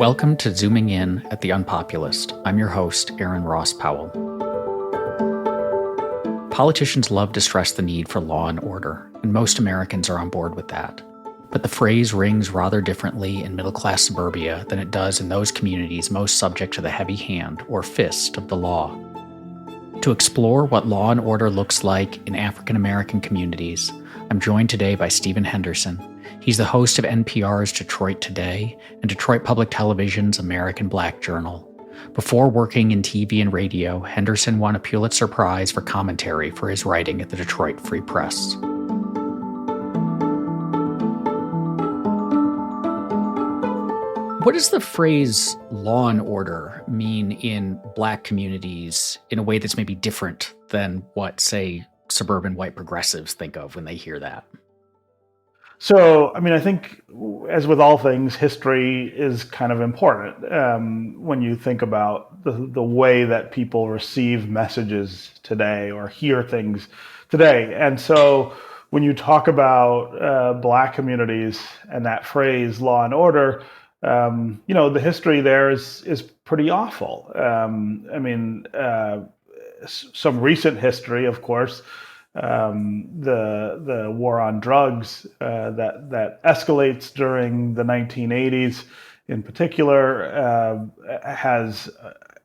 Welcome to Zooming In at the UnPopulist. I'm your host, Aaron Ross Powell. Politicians love to stress the need for law and order, and most Americans are on board with that. But the phrase rings rather differently in middle-class suburbia than it does in those communities most subject to the heavy hand or fist of the law. To explore what law and order looks like in African American communities, I'm joined today by Stephen Henderson. He's the host of NPR's Detroit Today and Detroit Public Television's American Black Journal. Before working in TV and radio, Henderson won a Pulitzer Prize for commentary for his writing at the Detroit Free Press. What does the phrase law and order mean in Black communities in a way that's maybe different than what, say, suburban white progressives think of when they hear that? So, I think, as with all things, history is kind of important when you think about the way that people receive messages today or hear things today. And so when you talk about Black communities and that phrase, law and order, the history there is pretty awful. Some recent history, of course, the war on drugs that escalates during the 1980s in particular has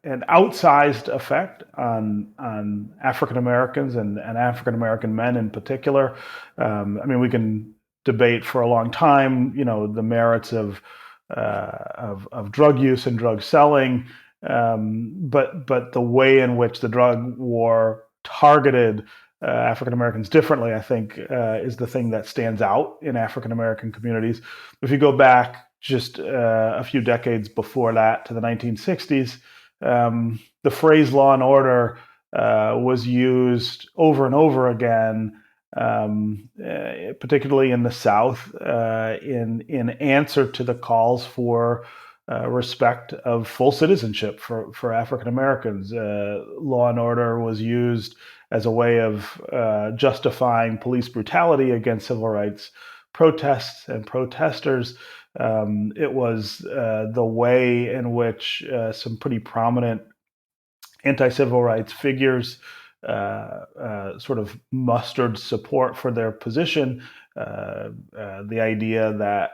an outsized effect on African Americans and African American men in particular. We can debate for a long time, the merits of drug use and drug selling, but the way in which the drug war targeted African Americans differently, I think, is the thing that stands out in African American communities. If you go back just a few decades before that to the 1960s, the phrase law and order was used over and over again, particularly in the South, in answer to the calls for respect of full citizenship for African Americans. Law and order was used as a way of justifying police brutality against civil rights protests and protesters. It was the way in which some pretty prominent anti-civil rights figures sort of mustered support for their position. The idea that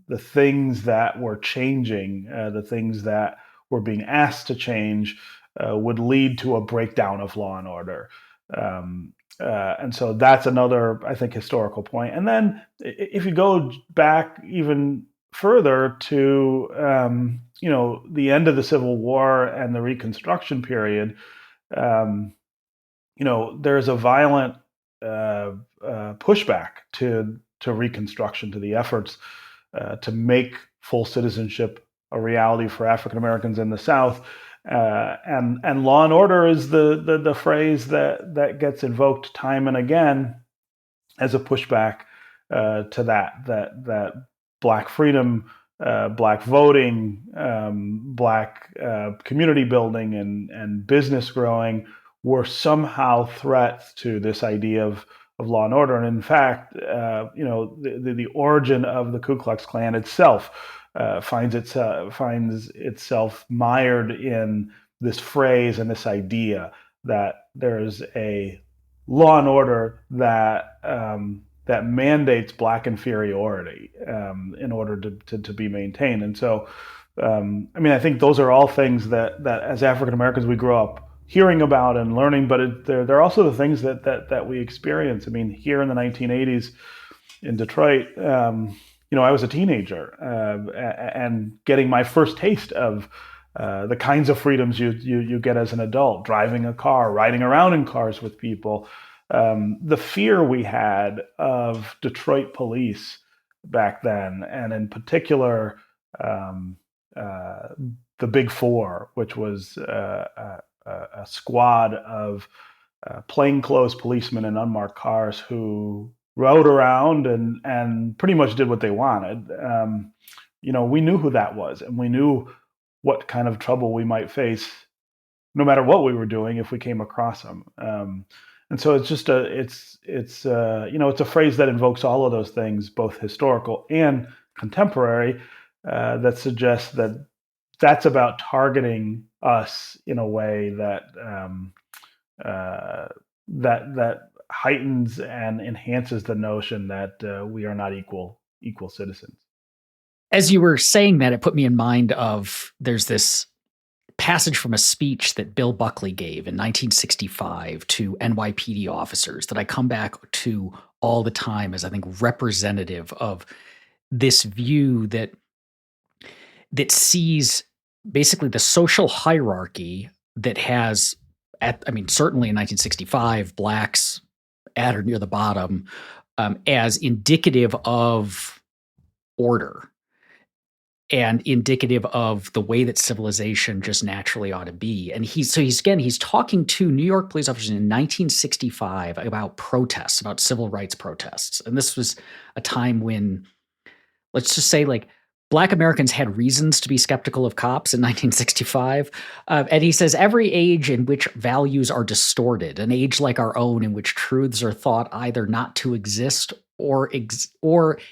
the things that were changing, the things that were being asked to change, would lead to a breakdown of law and order. And so that's another, I think, historical point. And then if you go back even further to, the end of the Civil War and the Reconstruction period, there's a violent pushback to Reconstruction, to the efforts to make full citizenship a reality for African Americans in the South. And law and order is the phrase that gets invoked time and again as a pushback to that Black freedom, Black voting, Black community building and business growing were somehow threats to this idea of law and order. And in fact, the origin of the Ku Klux Klan itself finds itself mired in this phrase and this idea that there's a law and order that mandates Black inferiority in order to be maintained. And so, I think those are all things that as African Americans we grow up hearing about and learning, but they're also the things that we experience. Here in the 1980s in Detroit, I was a teenager and getting my first taste of the kinds of freedoms you get as an adult, driving a car, riding around in cars with people. The fear we had of Detroit police back then, and in particular, the Big Four, which was a squad of plainclothes policemen in unmarked cars who rode around and pretty much did what they wanted. We knew who that was, and we knew what kind of trouble we might face, no matter what we were doing, if we came across them. And so it's just it's a phrase that invokes all of those things, both historical and contemporary. that suggests that that's about targeting us in a way uh, that heightens and enhances the notion that we are not equal citizens. As you were saying that, it put me in mind of there's this passage from a speech that Bill Buckley gave in 1965 to NYPD officers that I come back to all the time as I think representative of this view that sees basically the social hierarchy that has certainly in 1965 blacks at or near the bottom, as indicative of order and indicative of the way that civilization just naturally ought to be. And he's talking to New York police officers in 1965 about protests, about civil rights protests. And this was a time when, let's just say, like, Black Americans had reasons to be skeptical of cops in 1965. And he says, every age in which values are distorted, an age like our own in which truths are thought either not to exist or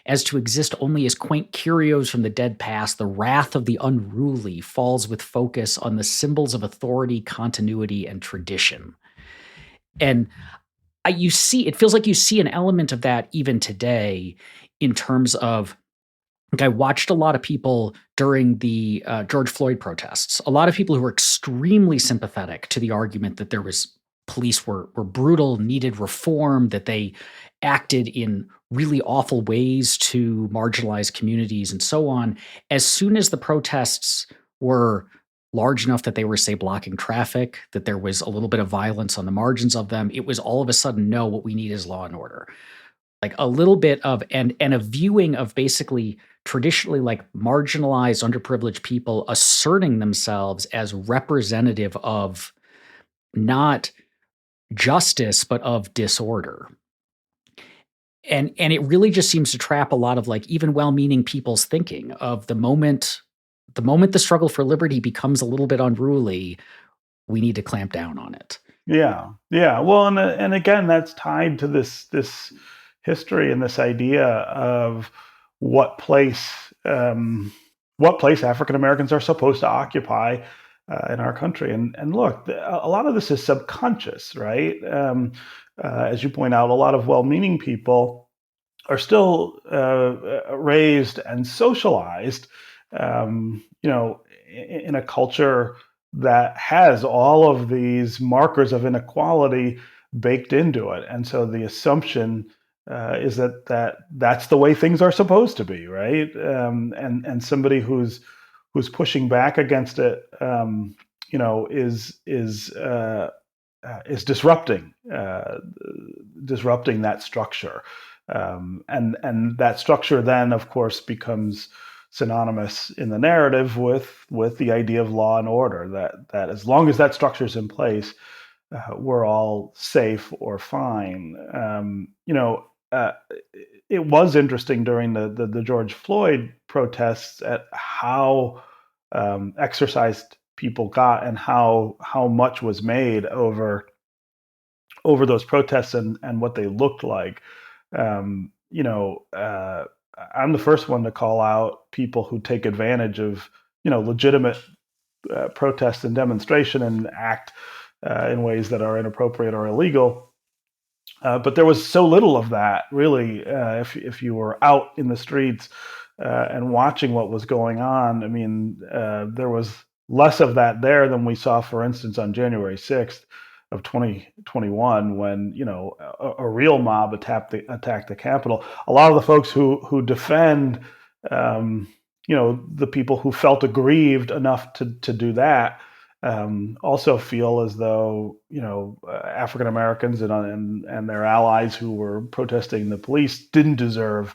as to exist only as quaint curios from the dead past, the wrath of the unruly falls with focus on the symbols of authority, continuity, and tradition. And it feels like you see an element of that even today in terms of, like, I watched a lot of people during the George Floyd protests, a lot of people who were extremely sympathetic to the argument that police were brutal, needed reform, that they acted in really awful ways to marginalize communities and so on. As soon as the protests were large enough that they were, say, blocking traffic, that there was a little bit of violence on the margins of them, it was all of a sudden, no, what we need is law and order. Like a little bit of and a viewing of basically traditionally like marginalized, underprivileged people asserting themselves as representative of not justice, but of disorder. And it really just seems to trap a lot of, like, even well-meaning people's thinking of the moment the struggle for liberty becomes a little bit unruly, we need to clamp down on it. Yeah, yeah. Well, and again, that's tied to this history and this idea of what place what place African Americans are supposed to occupy in our country. And look, a lot of this is subconscious, right? As you point out, a lot of well-meaning people are still raised and socialized, in a culture that has all of these markers of inequality baked into it, and so the assumption is that's the way things are supposed to be, right? And somebody who's pushing back against it, is disrupting that structure, and that structure then, of course, becomes synonymous in the narrative with the idea of law and order. That as long as that structure is in place, we're all safe or fine. It was interesting during the George Floyd protests at how exercised people got and how much was made over those protests and what they looked like. Um, you know, uh, I'm the first one to call out people who take advantage of legitimate protest and demonstration and act in ways that are inappropriate or illegal. But there was so little of that, really. If you were out in the streets and watching what was going on, I mean, there was less of that there than we saw, for instance, on January 6th of 2021, when a real mob attacked the Capitol. A lot of the folks who defend, the people who felt aggrieved enough to do that, also feel as though African Americans and their allies who were protesting the police didn't deserve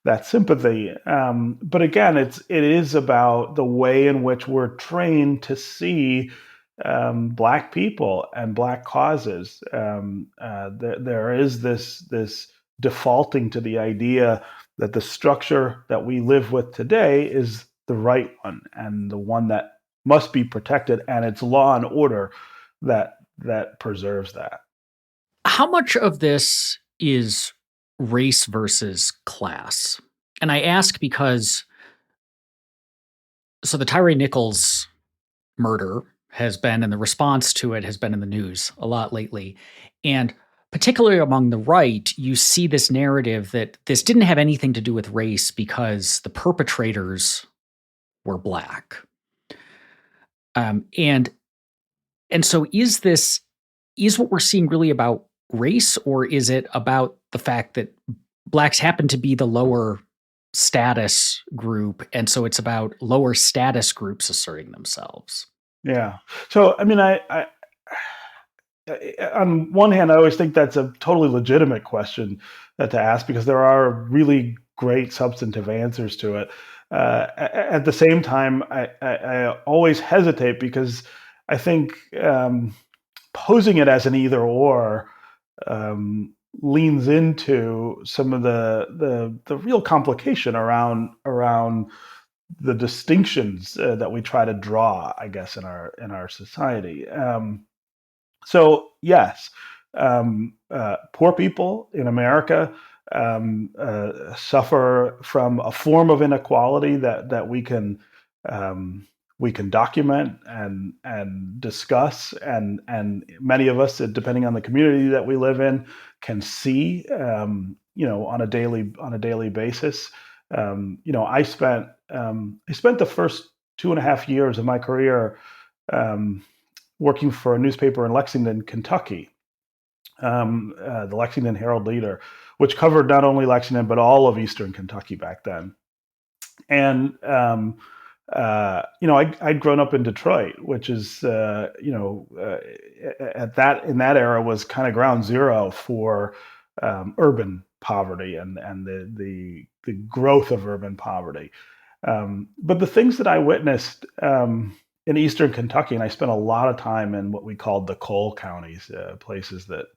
that sympathy. But again, it is about the way in which we're trained to see Black people and Black causes. There is this defaulting to the idea that the structure that we live with today is the right one and the one that must be protected, and it's law and order that preserves that. How much of this is race versus class? And I ask because So the Tyree Nichols murder has been, and the response to it has been in the news a lot lately. And particularly among the right, you see this narrative that this didn't have anything to do with race because the perpetrators were black. Um, and and so is what we're seeing really about race, or is it about the fact that blacks happen to be the lower status group, and so it's about lower status groups asserting themselves? Yeah. So, I mean, on one hand, I always think that's a totally legitimate question to ask because there are really great substantive answers to it. At the same time, I always hesitate because I think posing it as an either or leans into some of the real complication around the distinctions that we try to draw, I guess, in our society. So yes, poor people in America suffer from a form of inequality that we can document and discuss, and many of us, depending on the community that we live in, can see on a daily basis. I spent the first 2.5 years of my career. Um, Working for a newspaper in Lexington, Kentucky, the Lexington Herald Leader, which covered not only Lexington but all of Eastern Kentucky back then. And I'd grown up in Detroit, which is at that in that era was kind of ground zero for urban poverty and the growth of urban poverty. But the things that I witnessed in Eastern Kentucky, and I spent a lot of time in what we called the coal counties, places that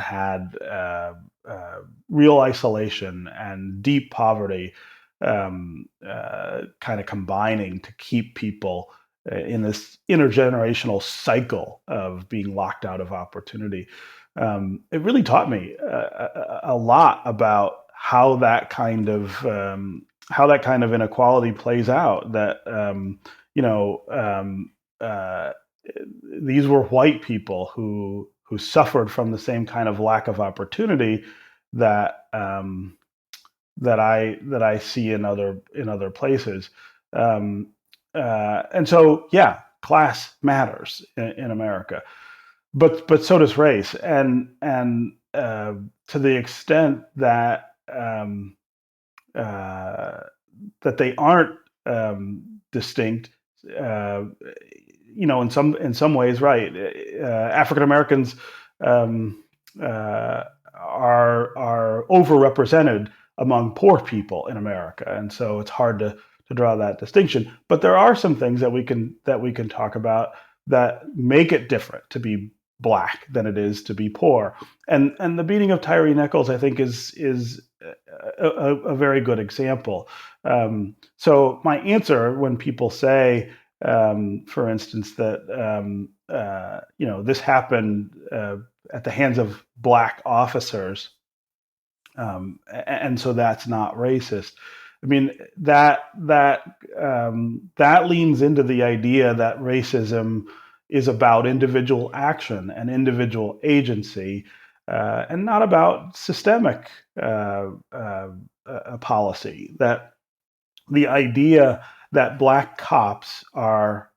had real isolation and deep poverty, kind of combining to keep people in this intergenerational cycle of being locked out of opportunity. It really taught me a lot about how that kind of inequality plays out. That uh, these were white people who suffered from the same kind of lack of opportunity that that I see in other places. Um, and so, yeah, class matters in America, but so does race, and to the extent that uh, that they aren't distinct. Uh, in some ways, right? African Americans um, are overrepresented among poor people in America, and so it's hard to draw that distinction. But there are some things that we can talk about that make it different to be black than it is to be poor. And the beating of Tyree Nichols, I think, is a very good example. So my answer when people say, for instance, that this happened at the hands of black officers, and so that's not racist. I mean that leans into the idea that racism is about individual action and individual agency, and not about systemic policy. That the idea that black cops are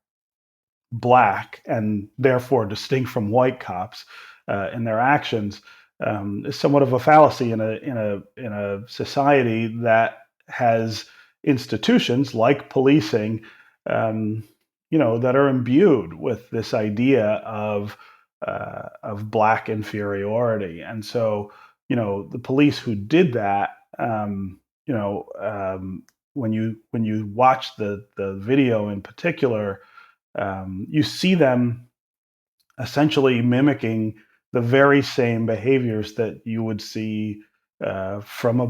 black and therefore distinct from white cops in their actions is somewhat of a fallacy in a society that has institutions like policing, that are imbued with this idea of black inferiority. And so, the police who did that, when you watch the video in particular, you see them essentially mimicking the very same behaviors that you would see from a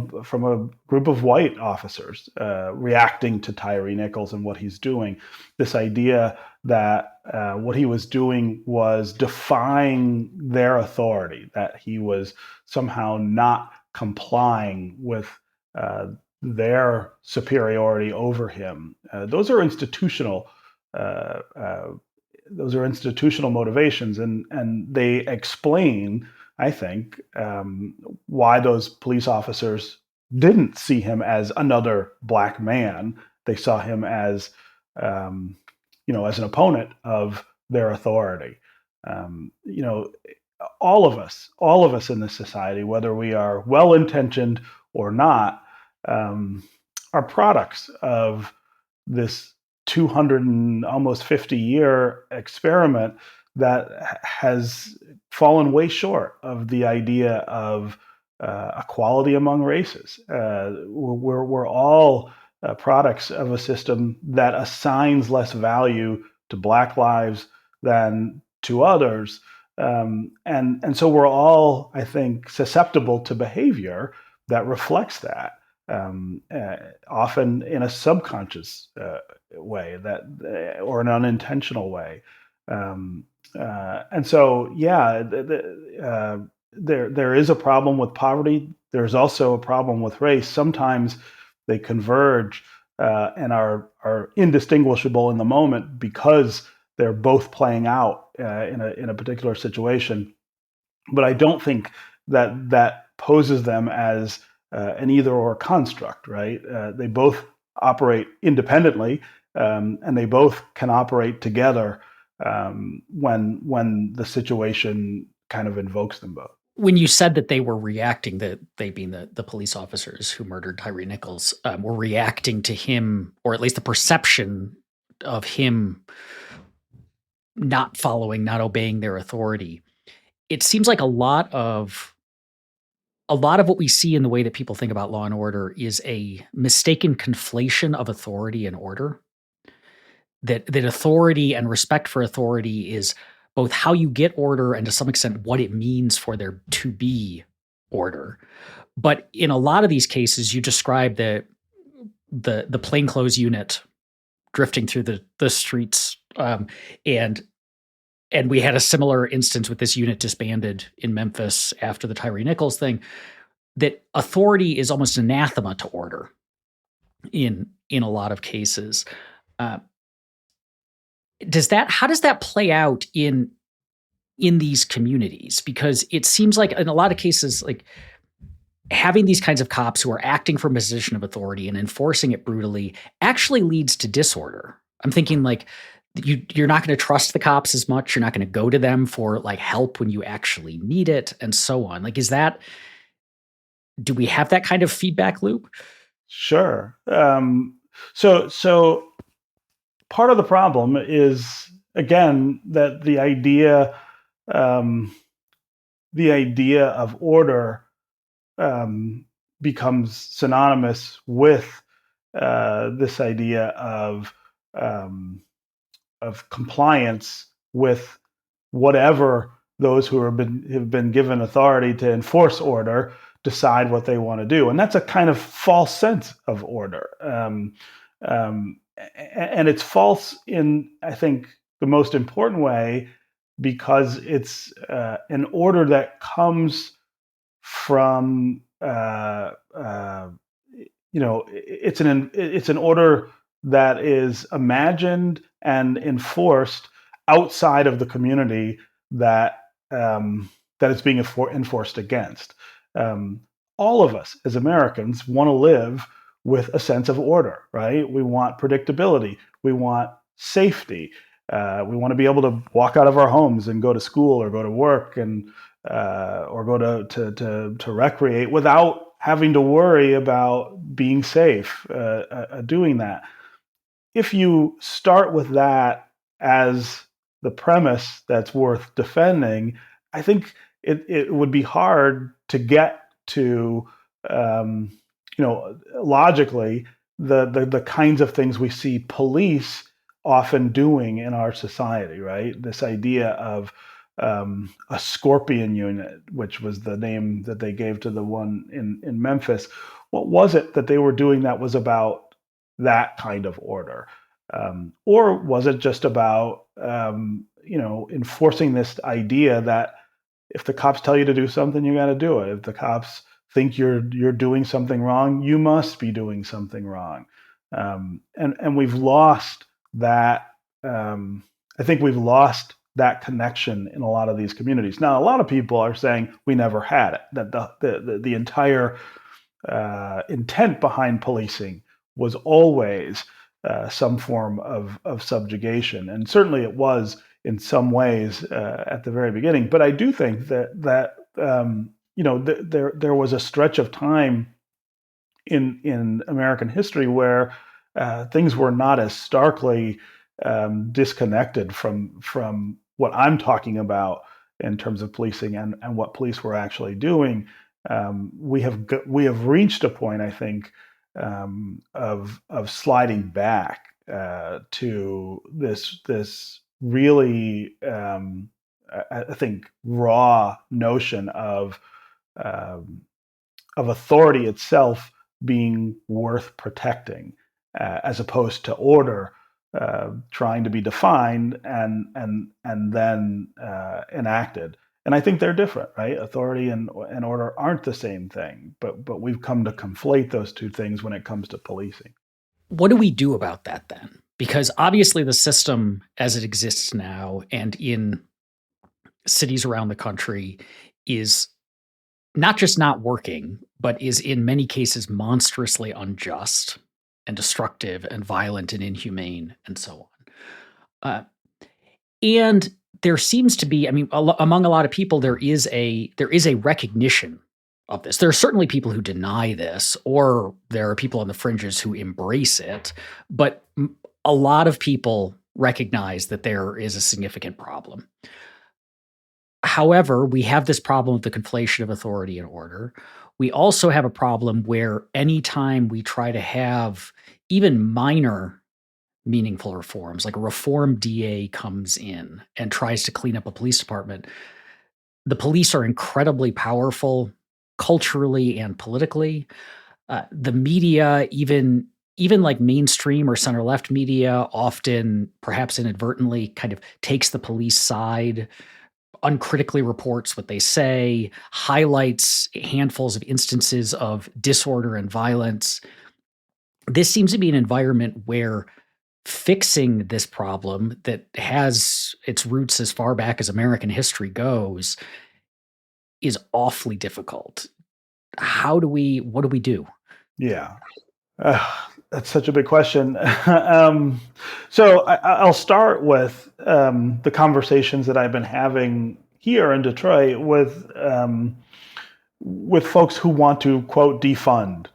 group of white officers reacting to Tyree Nichols and what he's doing. This idea that what he was doing was defying their authority, that he was somehow not complying with their superiority over him. Those are institutional. Uh, uh, those are institutional motivations, and they explain, I think, why those police officers didn't see him as another black man. They saw him as, as an opponent of their authority. You know, all of us in this society, whether we are well intentioned or not, um, are products of this 200 and almost 50-year experiment that has fallen way short of the idea of equality among races. We're all products of a system that assigns less value to Black lives than to others. And so we're all, I think, susceptible to behavior that reflects that, often in a subconscious way, or an unintentional way. And so, yeah, there is a problem with poverty. There's also a problem with race. Sometimes they converge and are indistinguishable in the moment because they're both playing out in a particular situation. But I don't think that poses them as an either or construct, right? They both operate independently, and they both can operate together when the situation kind of invokes them both. When you said that they were reacting, that they being the police officers who murdered Tyree Nichols, were reacting to him, or at least the perception of him not following, not obeying their authority. It seems like a lot of what we see in the way that people think about law and order is a mistaken conflation of authority and order. That authority and respect for authority is both how you get order and to some extent what it means for there to be order. But in a lot of these cases, you describe the plainclothes unit drifting through the streets, and we had a similar instance with this unit disbanded in Memphis after the Tyree Nichols thing. That authority is almost anathema to order in a lot of cases. How does that play out in these communities? Because it seems like in a lot of cases, like having these kinds of cops who are acting from a position of authority and enforcing it brutally actually leads to disorder. I'm thinking like you're not going to trust the cops as much. You're not going to go to them for like help when you actually need it, and so on. Like, do we have that kind of feedback loop? Sure. So part of the problem is, again, that the idea of order becomes synonymous with this idea of compliance with whatever those who have been given authority to enforce order decide what they want to do, and that's a kind of false sense of order. And it's false in, I think, the most important way, because it's an order that comes from it's an order that is imagined and enforced outside of the community that it's being enforced against. All of us as Americans want to live with a sense of order, right? We want predictability. We want safety. We want to be able to walk out of our homes and go to school or go to work and or go to recreate without having to worry about being safe doing that. If you start with that as the premise that's worth defending, I think it would be hard to get to logically the kinds of things we see police often doing in our society, right? This idea of a scorpion unit, which was the name that they gave to the one in Memphis. What was it that they were doing that was about that kind of order? Or was it just about enforcing this idea that if the cops tell you to do something, you got to do it. If the cops think you're doing something wrong, you must be doing something wrong. And we've lost that. I think we've lost that connection in a lot of these communities. Now, a lot of people are saying we never had it, that the entire intent behind policing was always some form of subjugation, and certainly it was in some ways at the very beginning. But I do think that there was a stretch of time in American history where things were not as starkly disconnected from what I'm talking about in terms of policing and what police were actually doing. We have reached a point, I think, of sliding back to this really, I think, raw notion of authority itself being worth protecting, as opposed to order trying to be defined and then enacted. And I think they're different, right? Authority and order aren't the same thing, but we've come to conflate those two things when it comes to policing. What do we do about that then? Because obviously the system as it exists now and in cities around the country is not just not working, but is in many cases monstrously unjust and destructive and violent and inhumane and so on. And there seems to be, I mean, among a lot of people, there is a recognition of this. There are certainly people who deny this, or there are people on the fringes who embrace it, but a lot of people recognize that there is a significant problem. However, we have this problem of the conflation of authority and order. We also have a problem where anytime we try to have even minor meaningful reforms, like a reform DA comes in and tries to clean up a police department, the police are incredibly powerful culturally and politically. The media, even like mainstream or center left media, often perhaps inadvertently kind of takes the police side, uncritically reports what they say, highlights handfuls of instances of disorder and violence. This seems to be an environment where fixing this problem that has its roots as far back as American history goes is awfully difficult. What do we do? Yeah. That's such a big question. So I'll start with the conversations that I've been having here in Detroit with folks who want to, quote, defund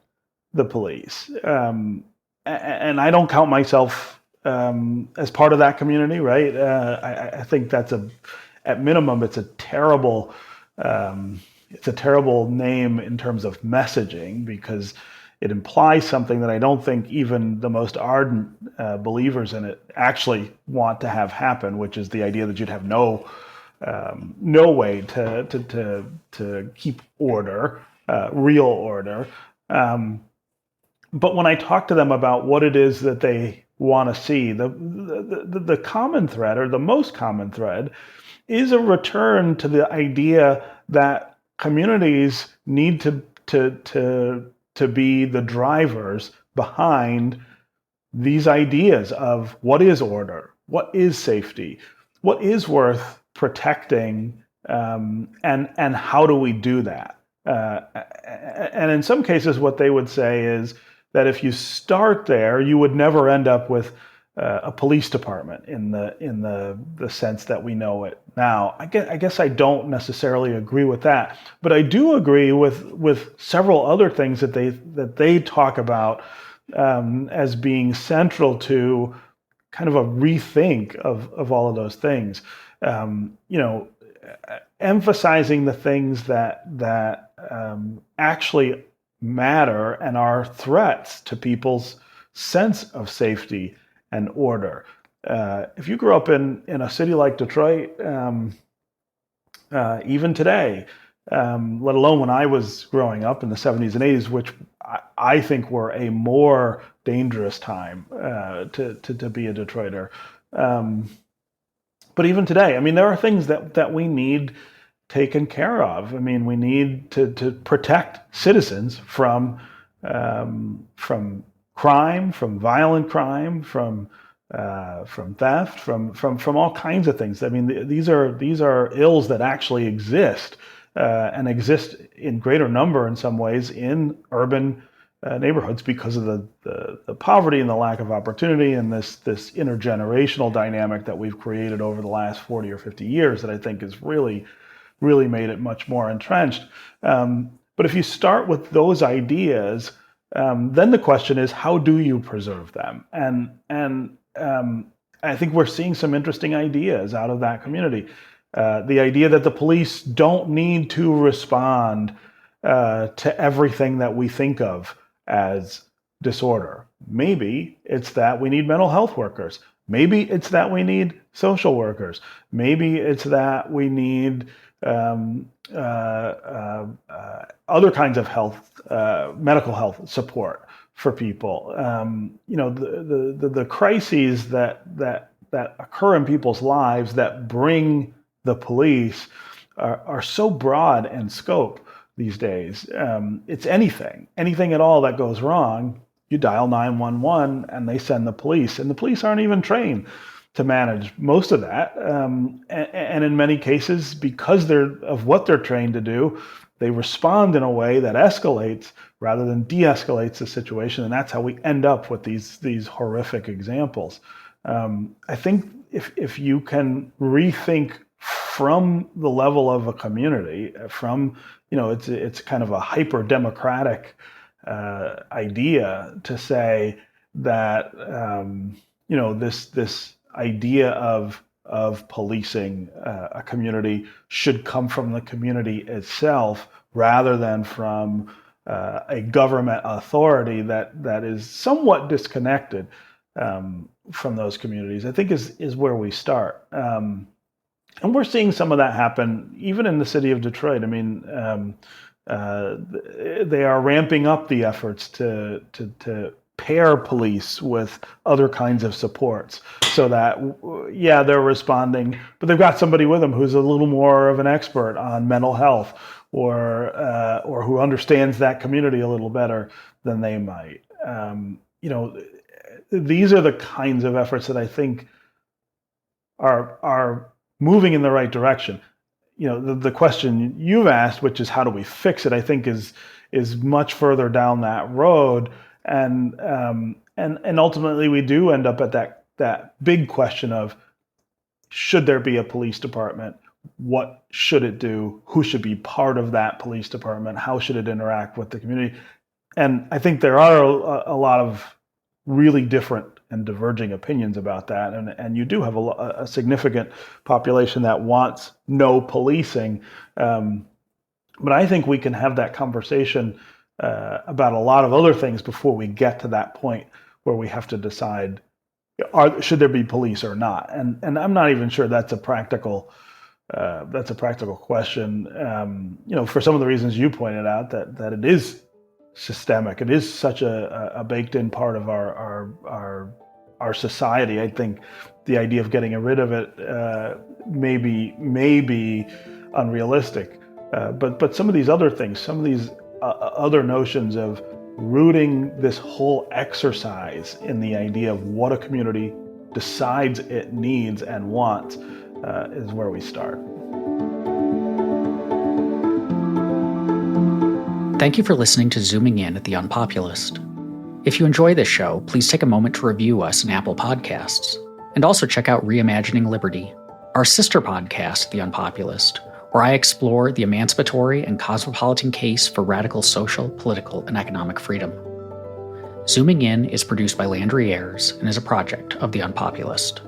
the police. And I don't count myself as part of that community, right? I think that's at minimum, it's a terrible name in terms of messaging, because it implies something that I don't think even the most ardent believers in it actually want to have happen, which is the idea that you'd have no way to keep order, real order. But when I talk to them about what it is that they want to see, the common thread, or the most common thread, is a return to the idea that communities need to be the drivers behind these ideas of what is order, what is safety, what is worth protecting, and how do we do that? And in some cases, what they would say is that if you start there, you would never end up with a police department in the sense that we know it now. I guess I don't necessarily agree with that, but I do agree with several other things that they talk about as being central to kind of a rethink of all of those things. Emphasizing the things that actually matter and are threats to people's sense of safety and order. If you grew up in a city like Detroit, even today, let alone when I was growing up in the 70s and 80s, which I think were a more dangerous time to be a Detroiter. But even today, I mean, there are things that we need taken care of. I mean, we need to protect citizens from crime, from violent crime, from theft, from all kinds of things. I mean, these are ills that actually exist and exist in greater number in some ways in urban neighborhoods because of the poverty and the lack of opportunity and this intergenerational dynamic that we've created over the last 40 or 50 years that I think has really made it much more entrenched. But if you start with those ideas, then the question is, how do you preserve them? And I think we're seeing some interesting ideas out of that community. The idea that the police don't need to respond to everything that we think of as disorder. Maybe it's that we need mental health workers. Maybe it's that we need social workers. Maybe it's that we need other kinds of health, medical health support for people. The crises that occur in people's lives that bring the police are so broad in scope these days. It's anything at all that goes wrong. You dial 911 and they send the police, and the police aren't even trained to manage most of that. And in many cases, because of what they're trained to do, they respond in a way that escalates rather than de-escalates the situation. And that's how we end up with these horrific examples. I think if you can rethink from the level of a community, from, it's kind of a hyper-democratic idea to say that, this idea of policing a community should come from the community itself rather than from a government authority that is somewhat disconnected from those communities, I think is where we start. And we're seeing some of that happen even in the city of Detroit. I mean, they are ramping up the efforts to pair police with other kinds of supports so that, they're responding, but they've got somebody with them who's a little more of an expert on mental health or who understands that community a little better than they might. These are the kinds of efforts that I think are moving in the right direction. The question you've asked, which is how do we fix it, I think is much further down that road. And ultimately we do end up at that big question of, should there be a police department? What should it do? Who should be part of that police department? How should it interact with the community? And I think there are a lot of really different and diverging opinions about that. And you do have a significant population that wants no policing. But I think we can have that conversation about a lot of other things before we get to that point where we have to decide, should there be police or not? And I'm not even sure that's a practical question. For some of the reasons you pointed out, that it is systemic. It is such a baked-in part of our society. I think the idea of getting rid of it may be unrealistic. But some of these other things, some of these other notions of rooting this whole exercise in the idea of what a community decides it needs and wants is where we start. Thank you for listening to Zooming In at the UnPopulist. If you enjoy this show, please take a moment to review us in Apple Podcasts. And also check out Reimagining Liberty, our sister podcast, The UnPopulist, where I explore the emancipatory and cosmopolitan case for radical social, political, and economic freedom. Zooming In is produced by Landry Ayers and is a project of The UnPopulist.